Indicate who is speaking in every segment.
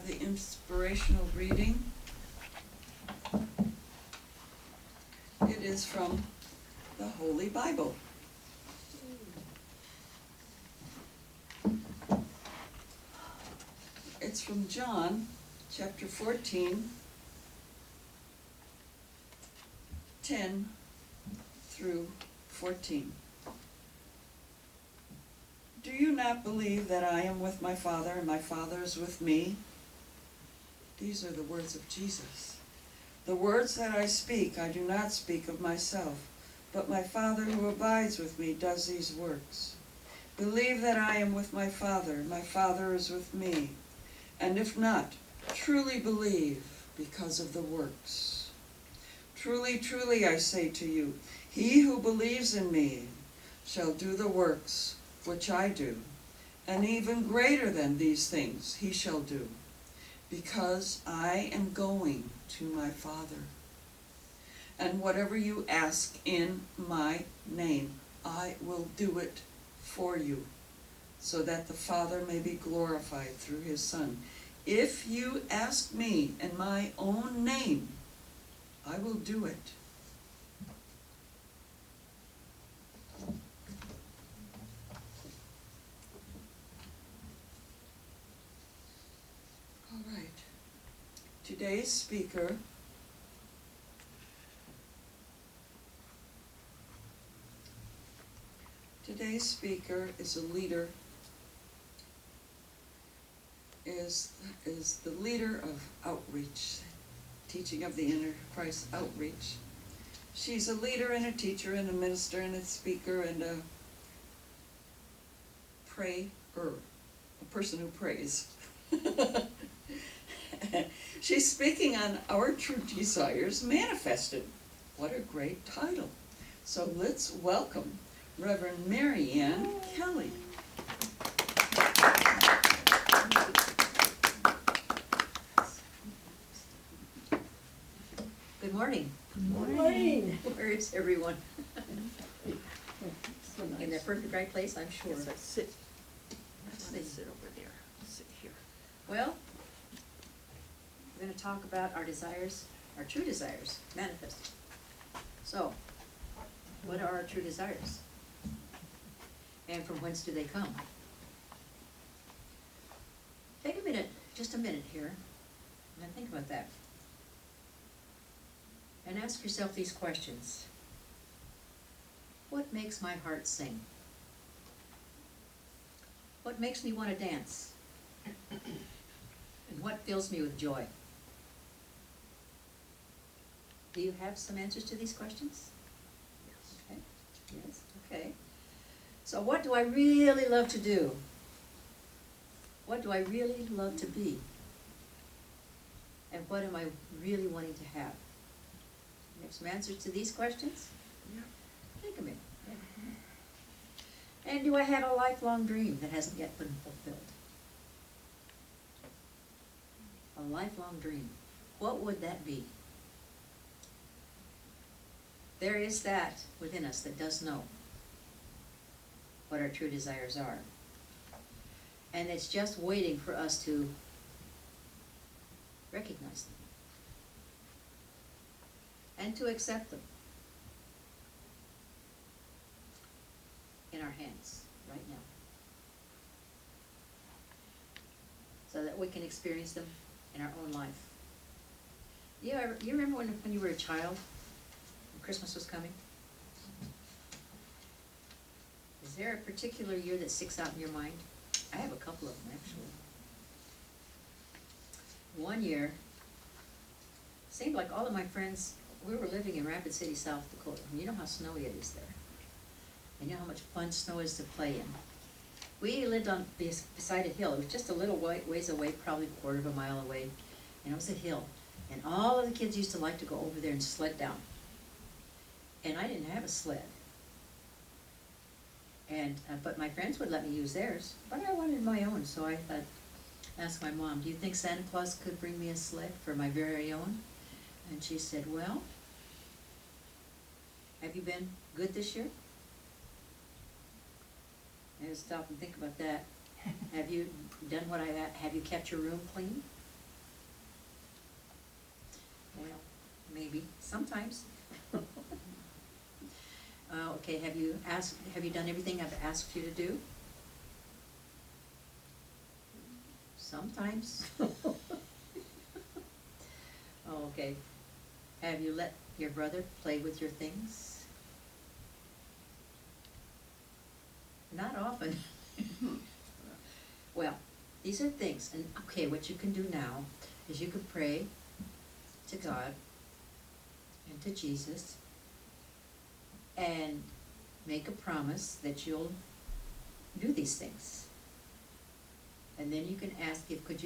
Speaker 1: the inspirational reading. It is from the Holy Bible. It's from John, chapter 14, 10 through 14. Do you not believe that I am with my Father and my Father is with me? These are the words of Jesus. The words that I speak, I do not speak of myself, but my Father who abides with me does these works. Believe that I am with my Father is with me. And if not, truly believe because of the works. Truly, truly, I say to you, he who believes in me shall do the works which I do, and even greater than these things he shall do, because I am going to my Father. And whatever you ask in my name, I will do it for you, so that the Father may be glorified through his Son. If you ask me in my own name, I will do it. All right. Today's speaker is a leader, is the leader of outreach, teaching of the Enterprise Outreach. She's a leader and a teacher and a minister and a speaker and a prayer, a person who prays. She's speaking on Our True Desires Manifested. What a great title. So let's welcome Reverend Mary Ann Kelley.
Speaker 2: Good morning.
Speaker 3: Good morning.
Speaker 2: Where is everyone? In their perfect right place, I'm sure.
Speaker 1: Yes, sit. Let's sit over there. Sit here.
Speaker 2: Well, we're going to talk about our desires, our true desires, manifested. So, what are our true desires? And from whence do they come? Take a minute, just a minute here, and think about that. And ask yourself these questions. What makes my heart sing? What makes me want to dance? And what fills me with joy? Do you have some answers to these questions?
Speaker 1: Yes.
Speaker 2: Okay. Yes, okay. So what do I really love to do? What do I really love to be? And what am I really wanting to have? You have some answers to these questions?
Speaker 1: Yeah.
Speaker 2: Think of it. And do I have a lifelong dream that hasn't yet been fulfilled? A lifelong dream. What would that be? There is that within us that does know what our true desires are. And it's just waiting for us to recognize them and to accept them in our hands right now, so that we can experience them in our own life. You remember when you were a child, when Christmas was coming? Is there a particular year that sticks out in your mind? I have a couple of them, actually. One year, seemed like all of my friends, we were living in Rapid City, South Dakota. And you know how snowy it is there. And you know how much fun snow is to play in. We lived on beside a hill. It was just a little ways away, probably a quarter of a mile away. And it was a hill. And all of the kids used to like to go over there and sled down. And I didn't have a sled. And but my friends would let me use theirs. But I wanted my own, so I thought, asked my mom, do you think Santa Claus could bring me a sled for my very own? And she said, well, have you been good this year? I had to stop and think about that. Have you done what have you kept your room clean? Well, maybe, sometimes. Okay, have you done everything I've asked you to do? Sometimes. Oh, okay. Have you let your brother play with your things? Not often. Well, these are things, and okay, what you can do now is you could pray to God and to Jesus and make a promise that you'll do these things. And then you can ask could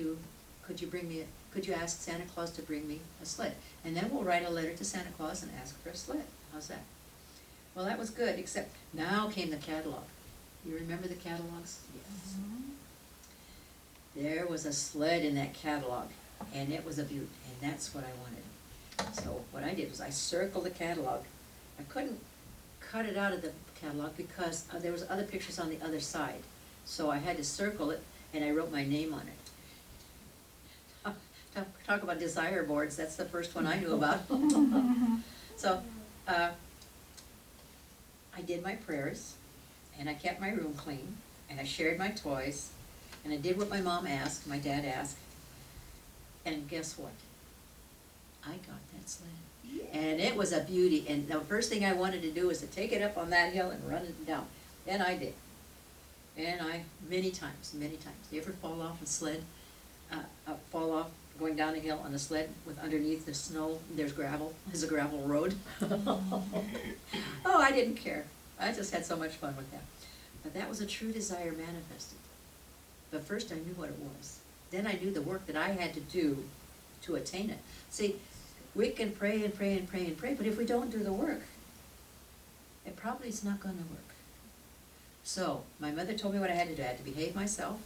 Speaker 2: you ask Santa Claus to bring me a sled? And then we'll write a letter to Santa Claus and ask for a sled. How's that? Well, that was good, except now came the catalog. You remember the catalogs? Yes. There was a sled in that catalog, and it was a beaut, and that's what I wanted. So what I did was I circled the catalog. I couldn't cut it out of the catalog because there was other pictures on the other side. So I had to circle it, and I wrote my name on it. Talk about desire boards, that's the first one I knew about. So, I did my prayers, and I kept my room clean, and I shared my toys, and I did what my mom asked, my dad asked, and guess what? I got that sled. And it was a beauty, and the first thing I wanted to do was to take it up on that hill and run it down. And I did. And many times. You ever fall off a sled, fall off going down a hill on a sled with underneath the snow, there's a gravel road? Oh, I didn't care. I just had so much fun with that. But that was a true desire manifested. But first I knew what it was. Then I knew the work that I had to do to attain it. See, we can pray and pray and pray and pray, but if we don't do the work, it probably is not going to work. So, my mother told me what I had to do. I had to behave myself.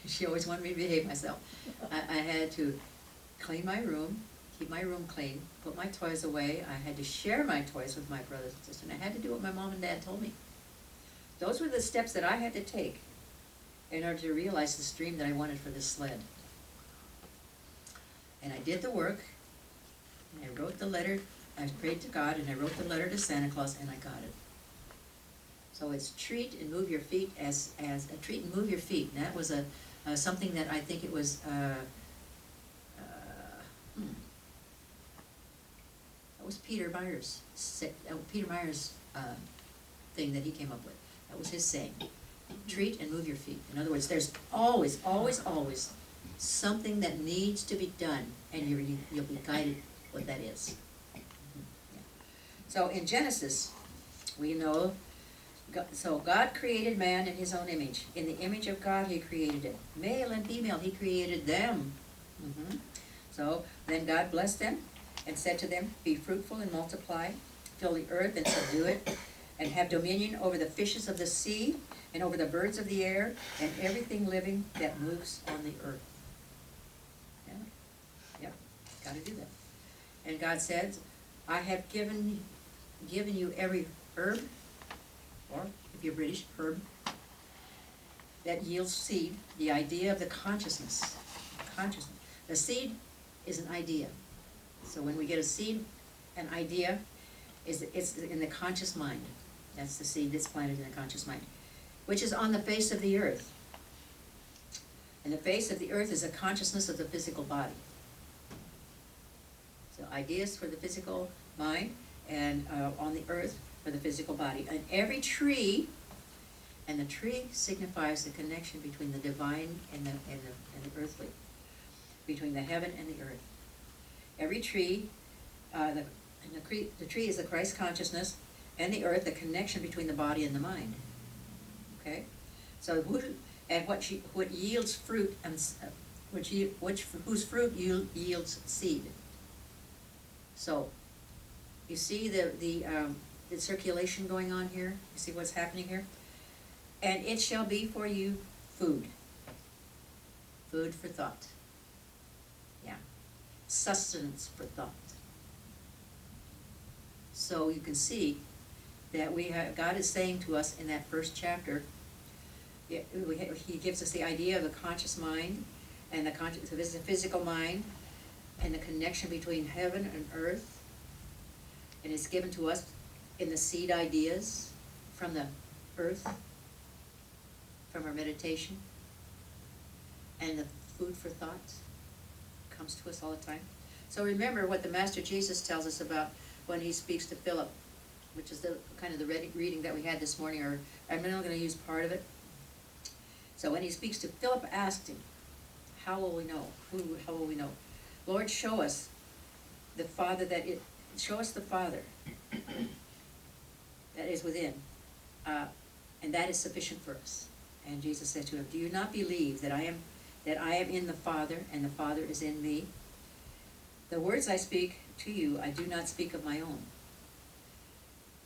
Speaker 2: She always wanted me to behave myself. I had to clean my room, keep my room clean, put my toys away. I had to share my toys with my brothers and sisters, and I had to do what my mom and dad told me. Those were the steps that I had to take in order to realize this dream that I wanted for this sled. And I did the work, and I wrote the letter. I prayed to God, and I wrote the letter to Santa Claus, and I got it. So it's treat and move your feet as a treat and move your feet. And that was something that I think it was that was Peter Myers' thing that he came up with. That was his saying. Treat and move your feet. In other words, there's always something that needs to be done, and you'll be guided what that is. Yeah. So in Genesis, we know. So God created man in his own image. In the image of God he created it. Male and female he created them. So then God blessed them and said to them, be fruitful and multiply, fill the earth and subdue it, and have dominion over the fishes of the sea, and over the birds of the air, and everything living that moves on the earth. Yep, got to do that. And God said, I have given you every herb, or if you're British, herb, that yields seed, the idea of the consciousness. The seed is an idea. So when we get a seed, an idea, it's in the conscious mind. That's the seed that's planted in the conscious mind, which is on the face of the earth. And the face of the earth is a consciousness of the physical body. So ideas for the physical mind, and on the earth for the physical body. And every tree, and the tree signifies the connection between the divine and the earthly, between the heaven and the earth. Every tree, the tree is the Christ consciousness, and the earth, the connection between the body and the mind. Okay, so what yields fruit, and whose fruit yields seed. So, you see the circulation going on here. You see what's happening here, and it shall be for you food for thought. Yeah, sustenance for thought. So you can see that God is saying to us in that first chapter, He gives us the idea of the conscious mind and the physical mind, and the connection between heaven and earth. And it's given to us in the seed ideas from the earth, from our meditation. And the food for thought comes to us all the time. So remember what the Master Jesus tells us about when he speaks to Philip, which is the kind of the reading that we had this morning, or I'm only going to use part of it. So when he speaks to Philip, asked him, how will we know? How will we know? Lord, show us the Father show us the Father that is within, and that is sufficient for us. And Jesus said to him, do you not believe that I am in the Father, and the Father is in me? The words I speak to you, I do not speak of my own,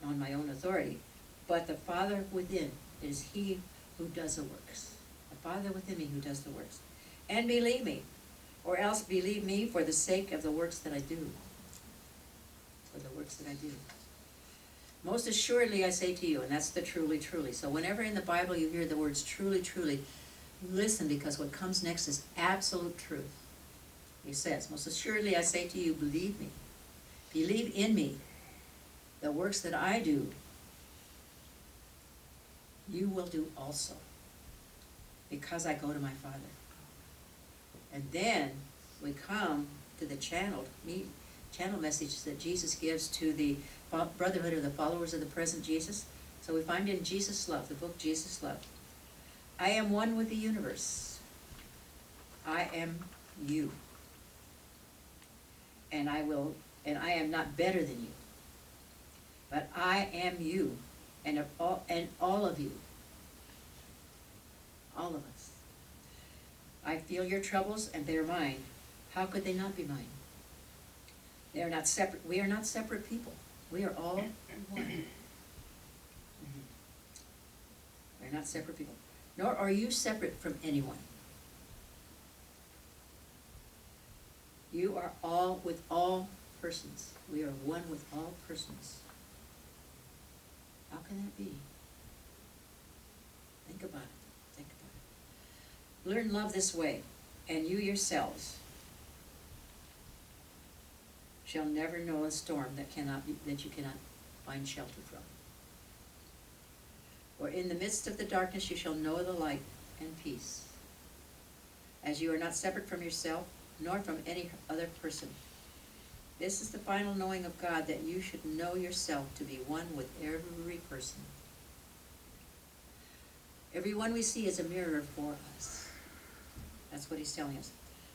Speaker 2: on my own authority, but the Father within is he who does the works. The Father within me who does the works. And believe me, or else believe me for the sake of the works that I do. For the works that I do. Most assuredly I say to you, and that's the truly, truly. So whenever in the Bible you hear the words truly, truly, listen, because what comes next is absolute truth. He says, most assuredly I say to you, believe me. Believe in me. The works that I do, you will do also, because I go to my Father. And then we come to the channel message that Jesus gives to the brotherhood of the followers of the present Jesus. So we find in Jesus Love, the book Jesus Love, I am one with the universe. I am you. And I am not better than you. But I am you, and all of you. All of us. I feel your troubles, and they're mine. How could they not be mine? They are not separate. We are not separate people. We are all one. We're not separate people. Nor are you separate from anyone. You are all with all persons. We are one with all persons. How can that be? Think about it. Think about it. Learn love this way, and you yourselves shall never know a storm that you cannot find shelter from. For in the midst of the darkness you shall know the light and peace, as you are not separate from yourself, nor from any other person. This is the final knowing of God, that you should know yourself to be one with every person. Everyone we see is a mirror for us. That's what he's telling us.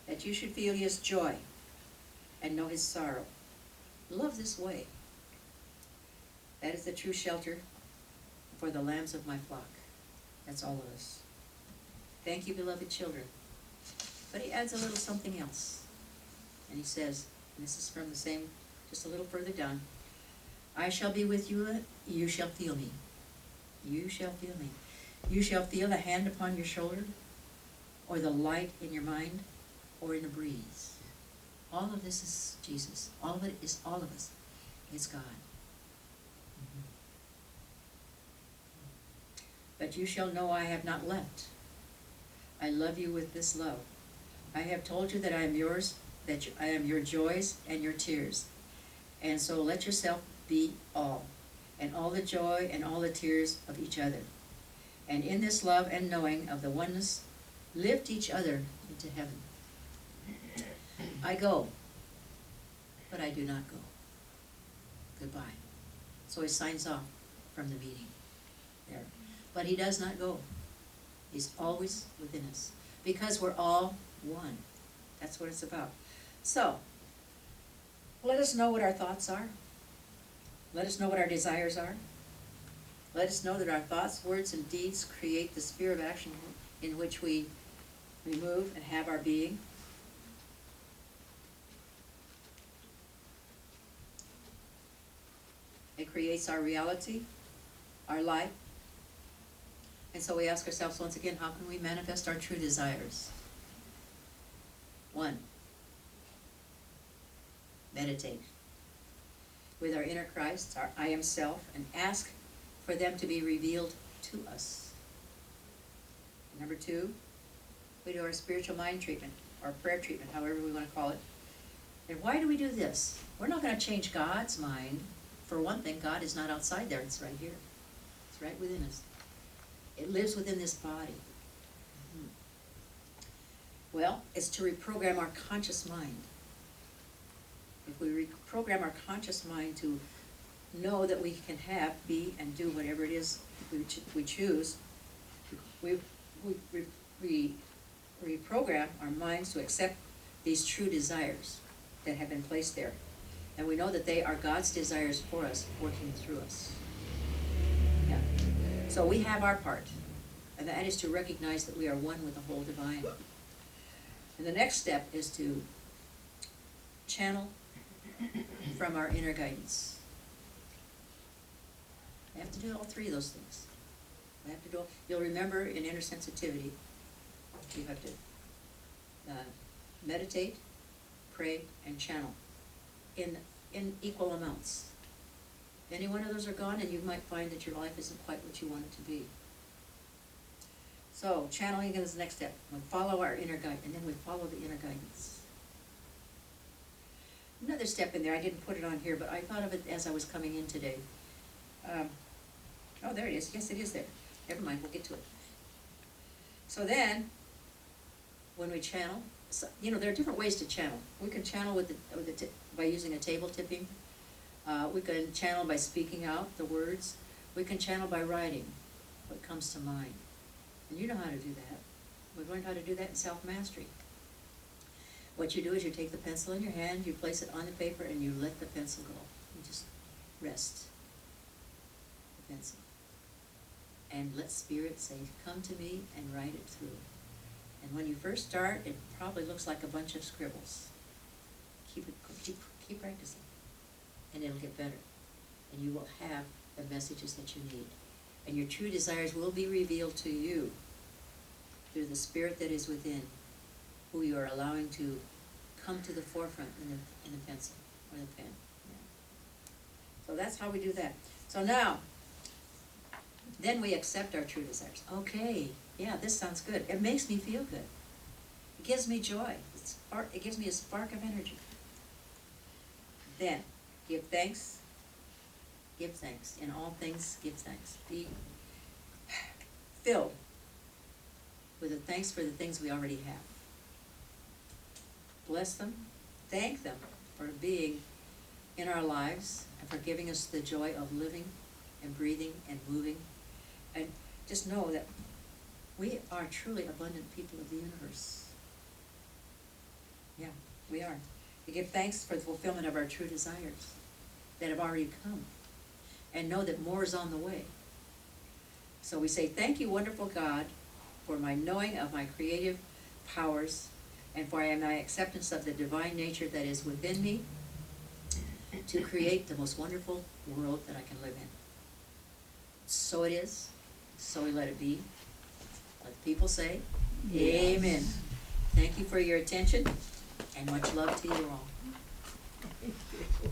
Speaker 2: That you should feel his joy and know his sorrow. Love this way. That is the true shelter for the lambs of my flock. That's all of us. Thank you, beloved children. But he adds a little something else. And he says, and this is from the same, just a little further down, I shall be with you, you shall feel me. You shall feel me. You shall feel the hand upon your shoulder, or the light in your mind, or in a breeze. All of this is Jesus. All of it is all of us. It's God. But you shall know I have not left. I love you with this love. I have told you that I am yours, that I am your joys and your tears. And so let yourself be all, and all the joy and all the tears of each other. And in this love and knowing of the oneness, lift each other into heaven. I go, but I do not go. Goodbye. So he signs off from the meeting there. But he does not go. He's always within us, because we're all one. That's what it's about. So, let us know what our thoughts are. Let us know what our desires are. Let us know that our thoughts, words, and deeds create the sphere of action in which we move and have our being. It creates our reality, our life. And so we ask ourselves once again, how can we manifest our true desires? 1, meditate with our inner Christ, our I am self, and ask for them to be revealed to us. And number 2, we do our spiritual mind treatment, or prayer treatment, however we want to call it. And why do we do this? We're not gonna change God's mind. For one thing, God is not outside there, it's right here. It's right within us. It lives within this body. Well, it's to reprogram our conscious mind. If we reprogram our conscious mind to know that we can have, be, and do whatever it is we choose, we reprogram our minds to accept these true desires that have been placed there. And we know that they are God's desires for us, working through us. Yeah. So we have our part, and that is to recognize that we are one with the whole divine. And the next step is to channel from our inner guidance. We have to do all three of those things. We have to do. You'll remember in inner sensitivity, you have to meditate, pray, and channel in equal amounts. Any one of those are gone, and you might find that your life isn't quite what you want it to be. So channeling is the next step. We follow our inner guide, and then we follow the inner guidance. Another step in there, I didn't put it on here, but I thought of it as I was coming in today. Oh, there it is. Yes, it is there. Never mind, we'll get to it. So then, when we channel, so, there are different ways to channel. We can channel by using a table tipping. We can channel by speaking out the words. We can channel by writing what comes to mind. And you know how to do that. We've learned how to do that in self-mastery. What you do is you take the pencil in your hand, you place it on the paper, and you let the pencil go. You just rest the pencil. And let Spirit say, come to me and write it through. And when you first start, it probably looks like a bunch of scribbles. Keep practicing, and it'll get better. And you will have the messages that you need. And your true desires will be revealed to you through the Spirit that is within, who you are allowing to come to the forefront in the pencil or the pen. Yeah. So that's how we do that. So now, then we accept our true desires. Okay, yeah, this sounds good. It makes me feel good. It gives me joy. It gives me a spark of energy. Then, give thanks. Give thanks. In all things, give thanks. Be filled with the thanks for the things we already have. Bless them. Thank them for being in our lives and for giving us the joy of living and breathing and moving. And just know that we are truly abundant people of the universe. Yeah, we are. We give thanks for the fulfillment of our true desires that have already come. And know that more is on the way. So we say, thank you, wonderful God, for my knowing of my creative powers and for my acceptance of the divine nature that is within me to create the most wonderful world that I can live in. So it is. So we let it be. Let the people say, yes. Amen. Thank you for your attention, and much love to you all.